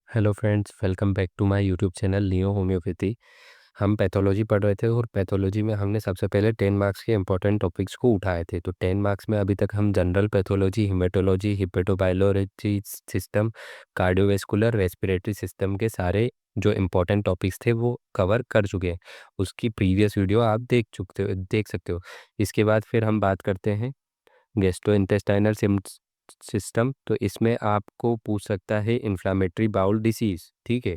Hello friends, welcome back to my YouTube channel Neo Homeopathy. हम pathology पढ़ रहे थे और पैथोलॉजी में हमने सबसे पहले 10 मार्क्स के इंपॉर्टेंट टॉपिक्स को उठाए थे। तो 10 मार्क्स में अभी तक हम general pathology, haematology, hepatobiology system, cardiovascular, respiratory system के सारे जो इम्पोर्टेंट टॉपिक्स थे वो कवर कर चुके हैं। उसकी प्रीवियस वीडियो आप देख सकते हो। इसके बाद फिर हम बात करते हैं गैस्ट्रोइंटेस्टाइनल सिस्टम। तो इसमें आपको पूछ सकता है इन्फ्लामेटरी बाउल डिसीज, ठीक है।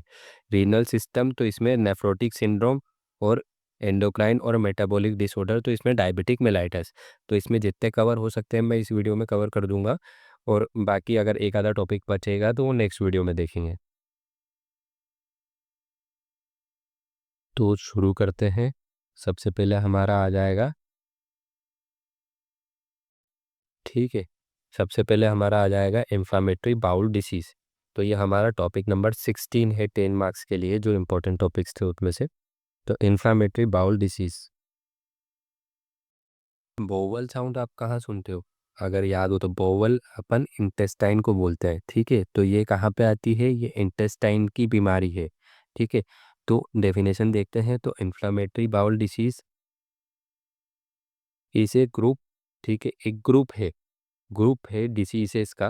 रीनल सिस्टम, तो इसमें नेफ्रोटिक सिंड्रोम और एंडोक्राइन और मेटाबॉलिक डिसऑर्डर, तो इसमें डायबिटिक मेलाइटस। तो इसमें जितने कवर हो सकते हैं मैं इस वीडियो में कवर कर दूंगा, और बाकी अगर एक आधा टॉपिक बचेगा तो वो नेक्स्ट वीडियो में देखेंगे। तो शुरू करते हैं। सबसे पहले हमारा आ जाएगा, ठीक है, सबसे पहले हमारा आ जाएगा इन्फ्लामेटरी बाउल डिसीज। तो ये हमारा टॉपिक नंबर 16 है 10 मार्क्स के लिए, जो इंपॉर्टेंट टॉपिक्स थे उसमें से। तो inflammatory bowel disease. Bowel sound आप कहाँ सुनते हो? अगर याद हो तो बोवल अपन इंटेस्टाइन को बोलते हैं, ठीक है। तो ये कहाँ पे आती है? ये इंटेस्टाइन की बीमारी है, ठीक है। तो डेफिनेशन देखते हैं। तो इन्फ्लामेटरी बाउल डिसीज इस ए ग्रुप, ठीक है, एक ग्रुप है डिसीजेस का,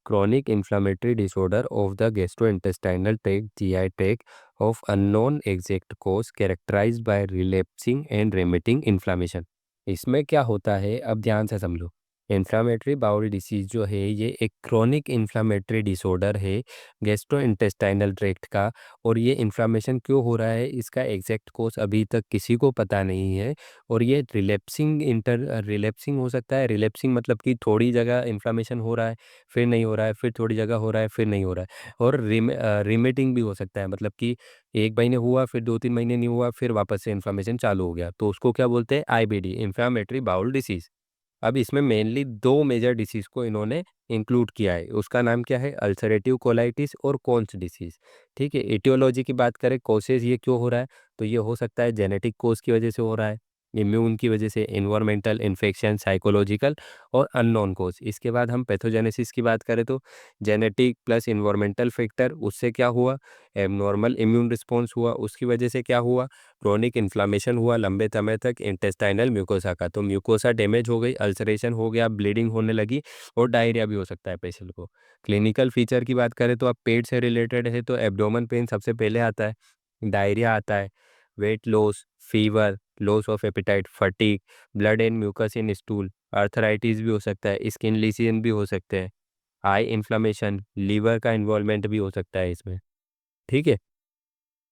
chronic inflammatory disorder of the gastrointestinal tract, GI tract, of unknown exact cause, characterised by relapsing and remitting inflammation. इसमें क्या होता है, अब ध्यान से समझो। इन्फ्लामेटरी बाउल डिसीज जो है ये एक क्रॉनिक इन्फ्लामेटरी डिसऑर्डर है गैस्ट्रोइंटेस्टाइनल ट्रैक्ट का। और ये इन्फ्लामेशन क्यों हो रहा है, इसका एग्जैक्ट कॉज अभी तक किसी को पता नहीं है। और ये रिलैप्सिंग हो सकता है। रिलैप्सिंग मतलब कि थोड़ी जगह इन्फ्लामेशन हो रहा है, फिर नहीं हो रहा है, फिर थोड़ी जगह हो रहा है, फिर नहीं हो रहा है। और रिमिटिंग भी हो सकता है, मतलब कि एक महीने हुआ, फिर 2-3 महीने नहीं हुआ, फिर वापस से इन्फ्लामेशन चालू हो गया। तो उसको क्या बोलते हैं? IBD, inflammatory bowel disease. अब इसमें मेनली दो मेजर डिसीज को इन्होंने इंक्लूड किया है। उसका नाम क्या है? अल्सरेटिव कोलाइटिस और कोन्स डिसीज, ठीक है। एटियोलॉजी की बात करें, कोसेज ये क्यों हो रहा है, तो ये हो सकता है जेनेटिक कोज की वजह से हो रहा है, इम्यून की वजह से, इन्वायरमेंटल, इन्फेक्शन, साइकोलॉजिकल और अननोन कोज। इसके बाद हम पैथोजेनेसिस की बात करें तो जेनेटिक प्लस इन्वायरमेंटल फैक्टर, उससे क्या हुआ? एबनॉर्मल इम्यून रिस्पॉन्स हुआ। उसकी वजह से क्या हुआ? क्रोनिक इन्फ्लामेशन हुआ लंबे समय तक इंटेस्टाइनल म्यूकोसा का। तो म्यूकोसा डैमेज हो गई, अल्सरेशन हो गया, ब्लीडिंग होने लगी, और डायरिया भी हो सकता है पेशेंट को। क्लिनिकल फीचर की बात करें तो अब पेट से रिलेटेड है तो एब्डोमेन पेन सबसे पहले आता है, डायरिया आता है, weight loss, fever, loss of appetite, fatigue, blood and mucus in stool, arthritis भी हो सकता है, स्किन लीजन भी हो सकते हैं, आई इन्फ्लामेशन, लीवर का इन्वॉल्वमेंट भी हो सकता है इसमें, ठीक है।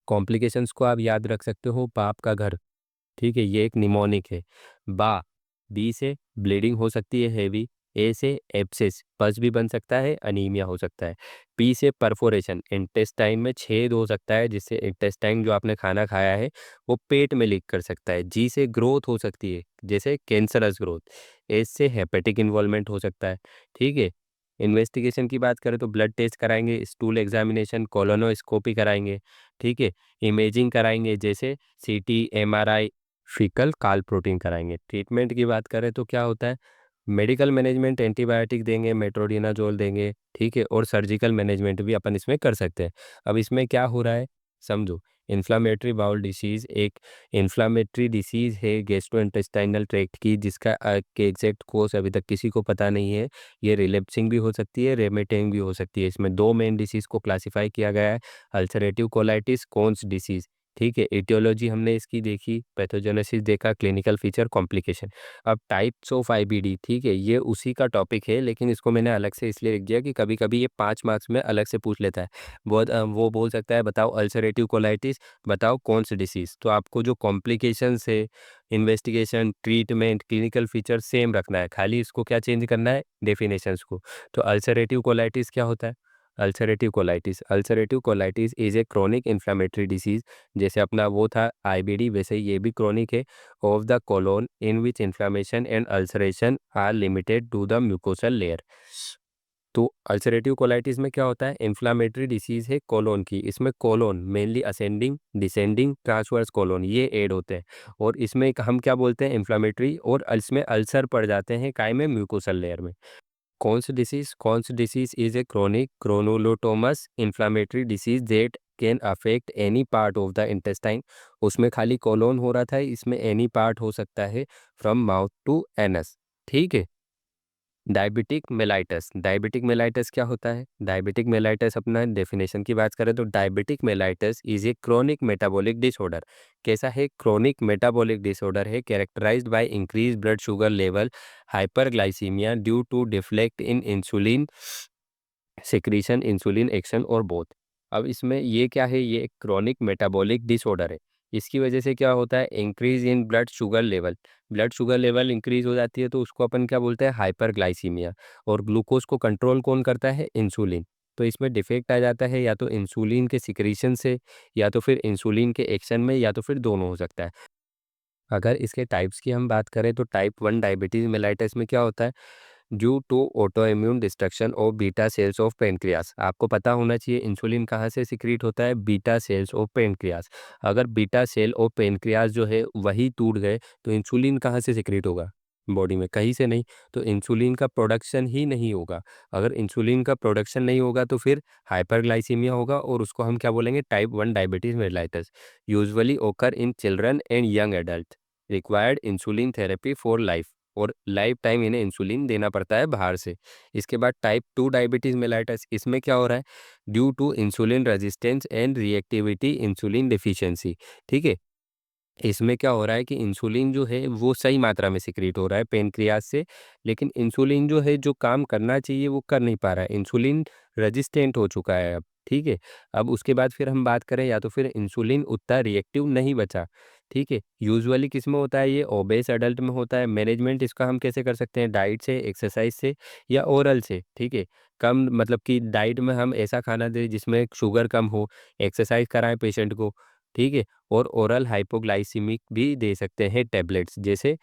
कॉम्प्लिकेशंस को आप याद रख सकते हो, पाप का घर, ठीक है, ये एक निमोनिक है। बा, बी से ब्लीडिंग हो सकती है हैवी, ए से एब्सेस, पस भी बन सकता है, अनीमिया हो सकता है। पी से परफोरेशन, इंटेस्टाइन में छेद हो सकता है, जिससे इंटेस्टाइन जो आपने खाना खाया है वो पेट में लीक कर सकता है। जी से ग्रोथ हो सकती है, जैसे कैंसरस ग्रोथ। एस से हेपेटिक इन्वॉल्वमेंट हो सकता है, ठीक है। इन्वेस्टिगेशन की बात करें तो ब्लड टेस्ट कराएंगे, स्टूल एग्जामिनेशन, कोलोनोस्कोपी कराएंगे, ठीक है। इमेजिंग कराएंगे, जैसे सीटी, एमआरआई, फीकल काल प्रोटीन कराएंगे। ट्रीटमेंट की बात करें तो क्या होता है? मेडिकल मैनेजमेंट, एंटीबायोटिक देंगे, मेट्रोडिनाजोल देंगे, ठीक है। और सर्जिकल मैनेजमेंट भी अपन इसमें कर सकते हैं। अब इसमें क्या हो रहा है, समझो। इन्फ्लामेटरी बाउल डिसीज एक इन्फ्लामेटरी डिसीज है गैस्ट्रोइंटेस्टाइनल ट्रैक्ट की, जिसका के एग्जैक्ट कोर्स अभी तक किसी को पता नहीं है। ये रिलैप्सिंग भी हो सकती है, रेमिटिंग भी हो सकती है। इसमें दो मेन डिसीज को क्लासिफाई किया गया है, अल्सरेटिव कोलाइटिस, कोन्स डिसीज, ठीक है। एटियोलॉजी हमने इसकी देखी, पैथोजेनेसिस देखा, क्लिनिकल फीचर, कॉम्प्लिकेशन। अब टाइप्स ऑफ आईबीडी, ठीक है, ये उसी का टॉपिक है, लेकिन इसको मैंने अलग से इसलिए लिख दिया कि कभी कभी ये 5 मार्क्स में अलग से पूछ लेता है। वो बोल सकता है बताओ अल्सरेटिव कोलाइटिस, बताओ कौन सी डिसीज। तो आपको जो कॉम्प्लिकेशंस है, investigation, treatment, clinical feature same रखना है, खाली इसको क्या चेंज करना है, डेफिनेशंस को। तो अल्सरेटिव कोलाइटिस क्या होता है? Ulcerative colitis is a chronic inflammatory disease, जैसे अपना वो था आईबीडी, वैसे ये भी क्रोनिक है, of the colon in which inflammation and ulceration are limited to the mucosal layer. तो अल्सरेटिव कोलाइटिस में क्या होता है? इन्फ्लामेटरी डिसीज है कोलोन की। इसमें colon mainly ascending, descending, transverse colon ये ऐड होते हैं। और इसमें हम क्या बोलते हैं? इन्फ्लामेटरी, और इसमें अल्सर पड़ जाते हैं काय में? म्यूकोसल लेयर में। कौन सी disease is a chronic granulomatous inflammatory disease that can affect any part of the intestine. उसमें खाली कोलोन हो रहा था, इसमें एनी पार्ट हो सकता है फ्रॉम माउथ टू एनस। ठीक है। डायबिटिक मेलाइटस, डायबिटिक मेलाइटस क्या होता है? डायबिटिक मेलाइटस अपना डेफिनेशन की बात करें तो diabetic mellitus is a chronic metabolic disorder. कैसा है? क्रोनिक मेटाबॉलिक डिसऑर्डर है, characterised by increase blood sugar level, hyperglycaemia due to deflect in insulin secretion, insulin action और बोथ। अब इसमें ये क्या है? ये एक क्रोनिक मेटाबॉलिक डिसऑर्डर है। इसकी वजह से क्या होता है? Increase in blood sugar level, blood sugar level increase हो जाती है तो उसको अपन क्या बोलते हैं? हाइपरग्लाइसीमिया। और ग्लूकोज को कंट्रोल कौन करता है? इंसुलिन। तो इसमें डिफेक्ट आ जाता है या तो इंसुलिन के सिक्रीशन से, या तो फिर इंसुलिन के एक्शन में, या तो फिर दोनों हो सकता है। अगर इसके टाइप्स की हम बात करें तो टाइप 1 डायबिटीज मेलाइटस में क्या होता है? Due to autoimmune destruction of beta cells of pancreas. आपको पता होना चाहिए इंसुलिन कहाँ से सिक्रीट होता है? Beta cells of pancreas. अगर बीटा सेल ऑफ पेनक्रियास जो है वही टूट गए तो इंसुलिन कहाँ से सिक्रीट होगा? बॉडी में कहीं से नहीं। तो इंसुलिन का प्रोडक्शन ही नहीं होगा। अगर इंसुलिन का प्रोडक्शन नहीं होगा तो फिर हाइपरग्लाइसीमिया होगा, और उसको हम क्या बोलेंगे? Type 1 diabetes mellitus. यूजुअली ओकर in children and young adult, required insulin therapy for life, और लाइफ टाइम इन्हें इंसुलिन देना पड़ता है बाहर से। इसके बाद टाइप 2 डायबिटीज़ मेलाइटस, इसमें क्या हो रहा है? Due to insulin resistance and reactivity insulin deficiency. ठीक है। इसमें क्या हो रहा है कि इंसुलिन जो है वो सही मात्रा में सिक्रीट हो रहा है पेनक्रियास से, लेकिन इंसुलिन जो है जो काम करना चाहिए वो कर नहीं पा रहा है, इंसुलिन रेजिस्टेंट हो चुका है अब। ठीक है। अब उसके बाद फिर हम बात करें, या तो फिर इंसुलिन उतना रिएक्टिव नहीं बचा। ठीक है। यूजुअली किस में होता है? ये ओबेस एडल्ट में होता है। मैनेजमेंट इसका हम कैसे कर सकते हैं? डाइट से, एक्सरसाइज से, या ओरल से। ठीक है। कम मतलब कि डाइट में हम ऐसा खाना दें जिसमें शुगर कम हो, एक्सरसाइज कराएं पेशेंट को। ठीक है। और ओरल हाइपोग्लाइसीमिक भी दे सकते हैं टैबलेट्स, जैसे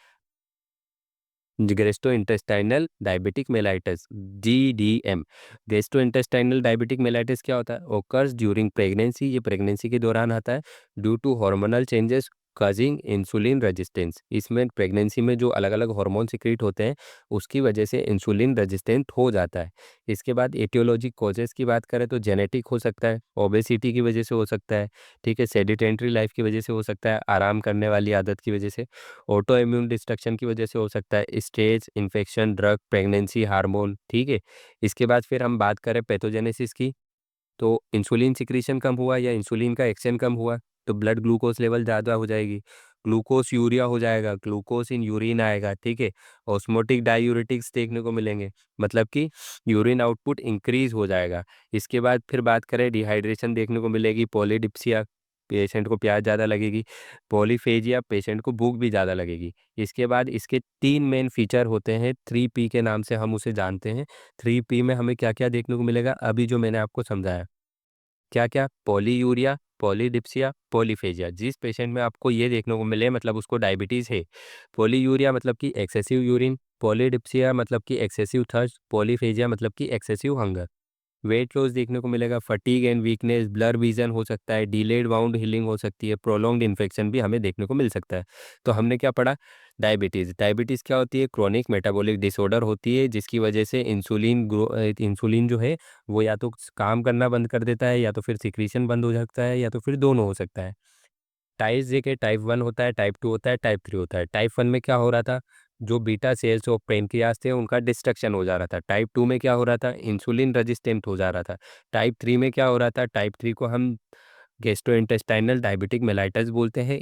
gastrointestinal diabetic mellitus, GDM। Gastrointestinal diabetic mellitus क्या होता है? ओकर्स ड्यूरिंग प्रेगनेंसी, ये प्रेगनेंसी के दौरान आता है। Due to hormonal changes causing insulin resistance, इसमें प्रेगनेंसी में जो अलग अलग हार्मोन सिक्रीट होते हैं उसकी वजह से इंसुलिन रेजिस्टेंट हो जाता है। इसके बाद एटियोलॉजी कॉजेस की बात करें तो जेनेटिक हो सकता है, ओबेसिटी की वजह से हो सकता है। ठीक है। सेडिटेंट्री लाइफ की वजह से हो सकता है, आराम करने वाली आदत की वजह से। ऑटो इम्यून डिस्ट्रक्शन की वजह से हो सकता है, stage infection, drug, pregnancy, hormone. ठीक है। इसके बाद फिर हम बात करें पैथोजेनेसिस की, तो इंसुलिन सिक्रीशन कम हुआ या इंसुलिन का एक्शन कम हुआ तो ब्लड ग्लूकोज लेवल ज़्यादा हो जाएगी, ग्लूकोज यूरिया हो जाएगा, ग्लूकोज इन यूरिन आएगा। ठीक है। ऑस्मोटिक डायूरेटिक्स देखने को मिलेंगे, मतलब कि यूरिन आउटपुट इंक्रीज हो जाएगा। इसके बाद फिर बात करें, डिहाइड्रेशन देखने को मिलेगी, पॉलीडिप्सिया, पेशेंट को प्यास ज़्यादा लगेगी, पॉलीफेजिया, पेशेंट को भूख भी ज़्यादा लगेगी। इसके बाद इसके 3 मेन फीचर होते हैं, 3P के नाम से हम उसे जानते हैं। 3P में हमें क्या क्या देखने को मिलेगा? अभी जो मैंने आपको समझाया, क्या क्या? Polyuria, polydipsia, polyphagia. जिस पेशेंट में आपको ये देखने को मिले मतलब उसको डायबिटीज़ है। पॉलीयूरिया मतलब कि एक्सेसिव यूरिन, पॉलीडिप्सिया मतलब कि एक्सेसिव थर्स्ट, पॉलीफेजिया मतलब कि एक्सेसिव हंगर। वेट लॉस देखने को मिलेगा, fatigue and weakness, blur vision हो सकता है, डिलेड वाउंड हीलिंग हो सकती है, प्रोलॉन्ग्ड इन्फेक्शन भी हमें देखने को मिल सकता है। तो हमने क्या पढ़ा? डायबिटीज़, डायबिटीज़ क्या होती है? क्रोनिक मेटाबॉलिक डिसऑर्डर होती है जिसकी वजह से इंसुलिन जो है वो या तो काम करना बंद कर देता है, या तो फिर सिक्रीशन बंद हो सकता है, या तो फिर दोनों हो सकता है। टाइप देखिए, टाइप 1 होता है, टाइप 2 होता है, टाइप 3 होता है। टाइप 1 में क्या हो रहा था? जो बीटा सेल्स ऑफ पेनक्रियास थे उनका डिस्ट्रक्शन हो जा रहा था। टाइप 2 में क्या हो रहा था? इंसुलिन रेजिस्टेंट हो जा रहा था। टाइप 3 में क्या हो रहा था? टाइप 3 को हम गैस्ट्रोइंटेस्टाइनल डायबिटिक मेलाइटस बोलते हैं।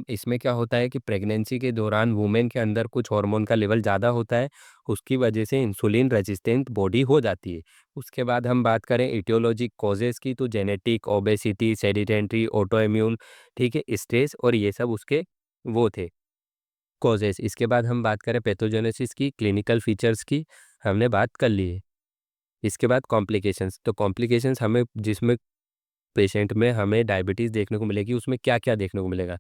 इसमें क्या होता है कि प्रेगनेंसी के दौरान वुमेन के अंदर कुछ हार्मोन का लेवल ज़्यादा होता है, उसकी वजह से इंसुलिन रेजिस्टेंट बॉडी हो जाती है। उसके बाद हम बात करें इटियोलॉजिक कॉजेज़ की, तो जेनेटिक, ओबेसिटी, सेडिटेंट्री, ऑटो इम्यून, ठीक है, स्ट्रेस, और ये सब उसके वो थे कॉजेज़। इसके बाद हम बात करें पैथोजेनेसिस की, क्लिनिकल फीचर्स की हमने बात कर ली है। इसके बाद कॉम्प्लिकेशंस, तो कॉम्प्लिकेशंस हमें जिसमें पेशेंट में हमें डायबिटीज़ देखने को मिलेगी, उसमें क्या-क्या देखने को मिलेगा?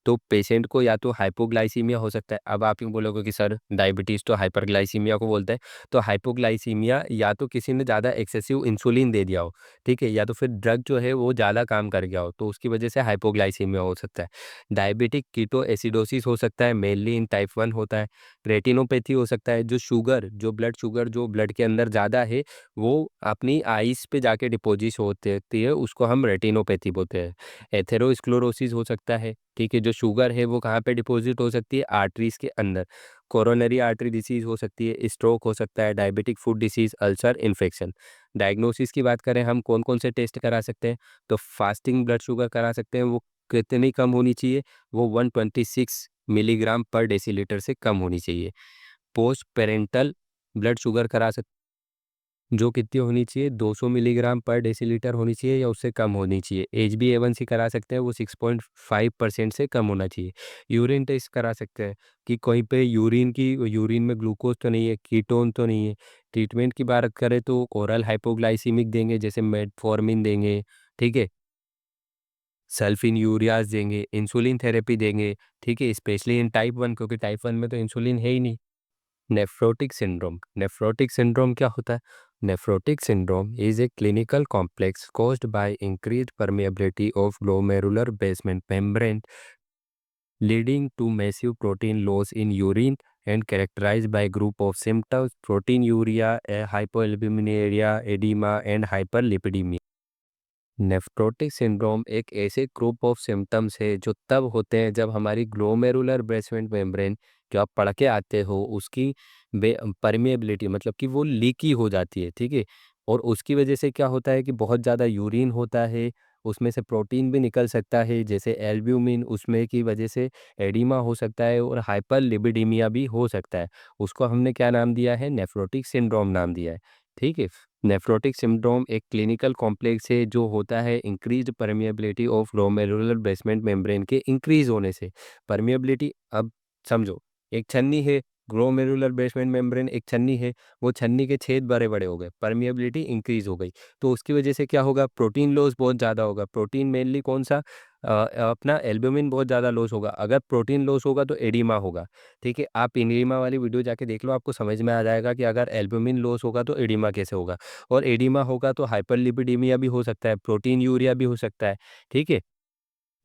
तो पेशेंट को या तो हाइपोग्लाइसीमिया हो सकता है। अब आप यूँ बोलोगे कि सर डायबिटीज़ तो हाइपरग्लाइसीमिया को बोलते हैं। तो हाइपोग्लाइसीमिया या तो किसी ने ज़्यादा एक्सेसिव इंसुलिन दे दिया हो, ठीक है? या तो फिर ड्रग जो है वो ज़्यादा काम कर गया हो, तो उसकी वजह से हाइपोग्लाइसीमिया हो सकता है। डायबिटिक कीटोएसिडोसिस हो सकता है, मेनली इन टाइप 1 होता है। रेटिनोपैथी हो सकता है, जो शुगर, जो ब्लड शुगर जो ब्लड के अंदर ज़्यादा है वो अपनी आइज़ पे जाके डिपॉजिट होती है, उसको हम रेटिनोपैथी बोलते हैं। एथेरोस्क्लेरोसिस हो सकता है, ठीक है, जो शुगर है वो कहाँ पे डिपॉजिट हो सकती है, आर्टरीज़ के अंदर। कोरोनरी आर्टरी डिसीज़ हो सकती है, स्ट्रोक हो सकता है, diabetic foot disease, ulcer, infection. Diagnosis की बात करें हम कौन-कौन से टेस्ट करा सकते हैं, तो फास्टिंग ब्लड शुगर करा सकते हैं, वो कितनी कम होनी चाहिए, वो 126 मिलीग्राम पर डेसीलीटर से कम होनी चाहिए। पोस्ट पैरेंटल ब्लड शुगर करा सकते, जो कितनी होनी चाहिए, 200 मिलीग्राम पर डेसीलीटर होनी चाहिए या उससे कम होनी चाहिए। HbA1c करा सकते हैं, वो 6.5% से कम होना चाहिए। यूरिन टेस्ट करा सकते हैं कि कहीं पे यूरिन में ग्लूकोज तो नहीं है, कीटोन तो नहीं है। ट्रीटमेंट की बात करें तो ओरल हाइपोग्लाइसीमिक देंगे, जैसे मेटफॉर्मिन देंगे, ठीक है, सल्फिन यूरियाज देंगे, इंसुलिन थेरेपी देंगे, ठीक है, स्पेशली इन टाइप 1, क्योंकि टाइप 1 में तो इंसुलिन है ही नहीं। नेफ्रोटिक सिंड्रोम क्या होता है? Nephrotic syndrome is a clinical complex caused by increased permeability of glomerular basement membrane leading to massive protein loss in urine and characterized by group of symptoms: proteinuria, hypoalbuminuria, edema and hyperlipidemia। Nephrotic syndrome एक ऐसे group of symptoms है जो तब होते हैं जब हमारी glomerular basement membrane, जो आप पढ़ के आते हो, उसकी परमेबिलिटी मतलब कि वो लीकी हो जाती है, ठीक है। और उसकी वजह से क्या होता है कि बहुत ज़्यादा यूरिन होता है, उसमें से प्रोटीन भी निकल सकता है जैसे एल्ब्यूमिन, उसमें की वजह से एडिमा हो सकता है और हाइपर लिपिडीमिया भी हो सकता है। उसको हमने क्या नाम दिया है? नेफ्रोटिक सिंड्रोम नाम दिया है, ठीक है। नेफ्रोटिक सिंड्रोम एक क्लिनिकल कॉम्प्लेक्स है जो होता है increased permeability of glomerular basement membrane के इंक्रीज होने से। परमिएबिलिटी, अब समझो, एक छन्नी है, ग्लोमेरुलर बेसमेंट मेम्ब्रेन एक छन्नी है, वो छन्नी के छेद बड़े बड़े हो गए, परमिएबिलिटी इंक्रीज हो गई, तो उसकी वजह से क्या होगा? प्रोटीन लॉस बहुत ज़्यादा होगा। प्रोटीन मेनली कौन सा? अपना एल्ब्यूमिन बहुत ज़्यादा लॉस होगा। अगर प्रोटीन लॉस होगा तो एडिमा होगा, ठीक है। आप एडिमा वाली वीडियो जाके देख लो, आपको समझ में आ जाएगा कि अगर एल्ब्यूमिन लॉस होगा तो एडिमा कैसे होगा। और एडिमा होगा तो हाइपरलिपिडीमिया भी हो सकता है, प्रोटीन यूरिया भी हो सकता है, ठीक है।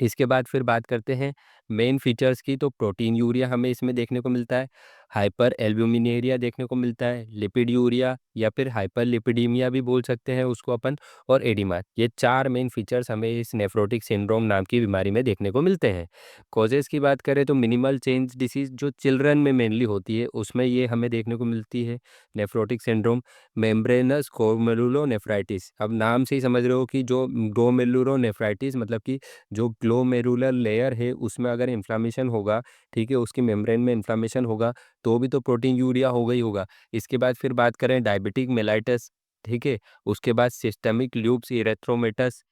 इसके बाद फिर बात करते हैं मेन फीचर्स की, तो प्रोटीन यूरिया हमें इसमें देखने को मिलता है, हाइपर एल्ब्यूमिनेरिया देखने को मिलता है, लिपिड यूरिया या फिर हाइपर लिपिडीमिया भी बोल सकते हैं उसको अपन, और एडिमा। ये चार मेन फीचर्स हमें इस नेफ्रोटिक सिंड्रोम नाम की बीमारी में देखने को मिलते हैं। कॉजेज़ की बात करें तो मिनिमल चेंज डिसीज़ जो चिल्ड्रन में मेनली होती है, उसमें ये हमें देखने को मिलती है नेफ्रोटिक सिंड्रोम। मेम्ब्रेनस ग्लोमेरुलोनेफ्राइटिस, अब नाम से ही समझ रहे हो कि जो ग्लोमेरुलोनेफ्राइटिस मतलब कि जो ग्लोमेरुलर लेयर है उसमें अगर इन्फ्लामेशन होगा, ठीक है, उसकी मेम्ब्रेन में इन्फ्लामेशन होगा, तो भी तो प्रोटीन यूरिया होगा ही होगा। इसके बाद फिर बात करें डायबिटिक मेलाइटस, ठीक है, उसके बाद सिस्टमिक ल्यूप्स इरेथ्रोमेटस,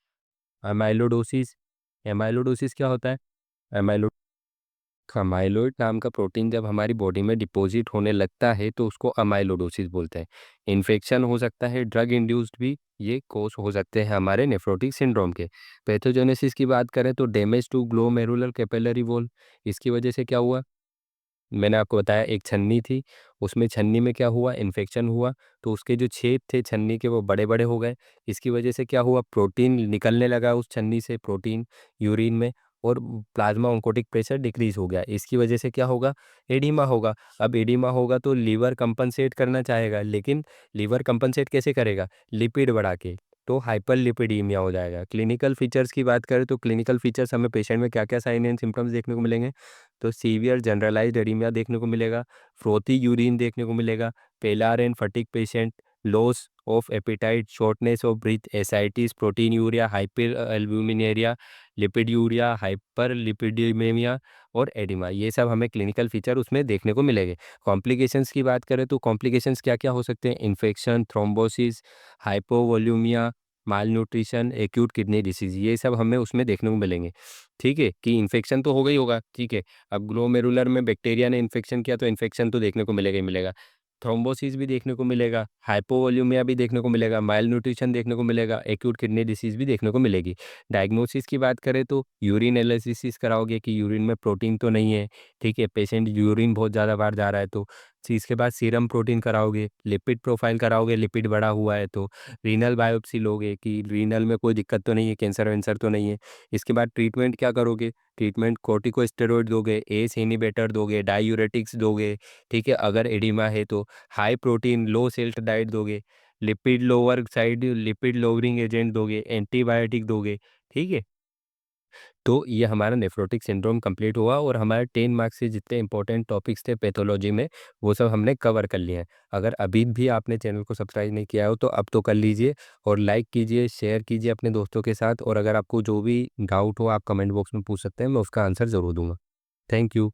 अमाइलोडोसिस। एमाइलोडोसिस क्या होता है? एमाइलो अमाइलोइड नाम का प्रोटीन जब हमारी बॉडी में डिपॉजिट होने लगता है तो उसको अमाइलोडोसिस बोलते हैं। इन्फेक्शन हो सकता है, ड्रग इंड्यूस्ड भी ये कोस हो सकते हैं हमारे नेफ्रोटिक सिंड्रोम के। पैथोजेनेसिस की बात करें तो damage to glomerular capillary wall, इसकी वजह से क्या हुआ? मैंने आपको बताया एक छन्नी थी, उसमें छन्नी में क्या हुआ? इन्फेक्शन हुआ, तो उसके जो छेद थे छन्नी के वो बड़े-बड़े हो गए। इसकी वजह से क्या हुआ? प्रोटीन निकलने लगा उस छन्नी से, प्रोटीन यूरिन में, और प्लाज्मा ऑन्कोटिक प्रेशर डिक्रीज़ हो गया। इसकी वजह से क्या होगा? एडिमा होगा। अब एडिमा होगा तो लीवर कंपनसेट करना चाहेगा, लेकिन लीवर कंपनसेट कैसे करेगा? लिपिड बढ़ा के, तो हाइपरलिपिडीमिया हो जाएगा। क्लिनिकल फीचर्स की बात करें तो क्लिनिकल फीचर्स हमें पेशेंट में क्या-क्या साइन एंड सिम्पटम्स देखने को मिलेंगे? तो सीवियर जनरलाइज्ड एनीमिया देखने को मिलेगा, फ्रोथी यूरिन देखने को मिलेगा, pallor and fatigue patient, loss of appetite, shortness of breath, ascites, proteinuria, hyper albuminuria, lipiduria, hyper lipidaemia और एडिमा। ये सब हमें क्लिनिकल फीचर उसमें देखने को मिलेंगे। कॉम्प्लिकेशंस की बात करें तो कॉम्प्लिकेशंस क्या-क्या हो सकते हैं? इन्फेक्शन, थ्रोम्बोसिस, हाइपोवोल्यूमिया, माल न्यूट्रिशन, एक्यूट किडनी डिसीज़, ये सब हमें उसमें देखने को मिलेंगे। ठीक है, कि इन्फेक्शन तो हो गई होगा, ठीक है। अब ग्लोमेरुलर में बैक्टीरिया ने इन्फेक्शन किया तो इन्फेक्शन तो देखने को मिलेगा ही मिलेगा। थ्रोम्बोसिस भी देखने को मिलेगा, हाइपोवोल्यूमिया भी देखने को मिलेगा, माइल न्यूट्रिशन देखने को मिलेगा, एक्यूट किडनी डिसीज़ भी देखने को मिलेगी। डायग्नोसिस की बात करें तो यूरिन एनालिसिस कराओगे कि यूरिन में प्रोटीन तो नहीं है, ठीक है। पेशेंट यूरिन बहुत ज़्यादा बार जा रहा है तो इसके बाद सीरम प्रोटीन कराओगे, लिपिड प्रोफाइल कराओगे, लिपिड बढ़ा हुआ है तो रीनल बायोप्सी लोगे कि रीनल में कोई दिक्कत तो नहीं है, कैंसर वैंसर तो नहीं है। इसके बाद ट्रीटमेंट क्या करोगे, ट्रीटमेंट कोर्टिकोस्टेरॉइड दोगे, एस इनहिबिटर दोगे, डायूरेटिक्स दोगे, ठीक है। अगर एडिमा है तो हाई प्रोटीन लो सेल्ट डाइट दोगे, lipid lower side lipid lowering agent दोगे, एंटीबायोटिक दोगे, ठीक है। तो ये हमारा नेफ्रोटिक सिंड्रोम कंप्लीट हुआ और हमारे 10 मार्क्स से जितने इंपॉर्टेंट टॉपिक्स थे पैथोलॉजी में वो सब हमने कवर कर लिए हैं। अगर अभी भी आपने चैनल को सब्सक्राइब नहीं किया हो तो अब तो कर लीजिए, और लाइक कीजिए, शेयर कीजिए अपने दोस्तों के साथ, और अगर आपको जो भी डाउट हो आप कमेंट बॉक्स में पूछ सकते हैं, मैं उसका आंसर ज़रूर दूंगा। Thank you.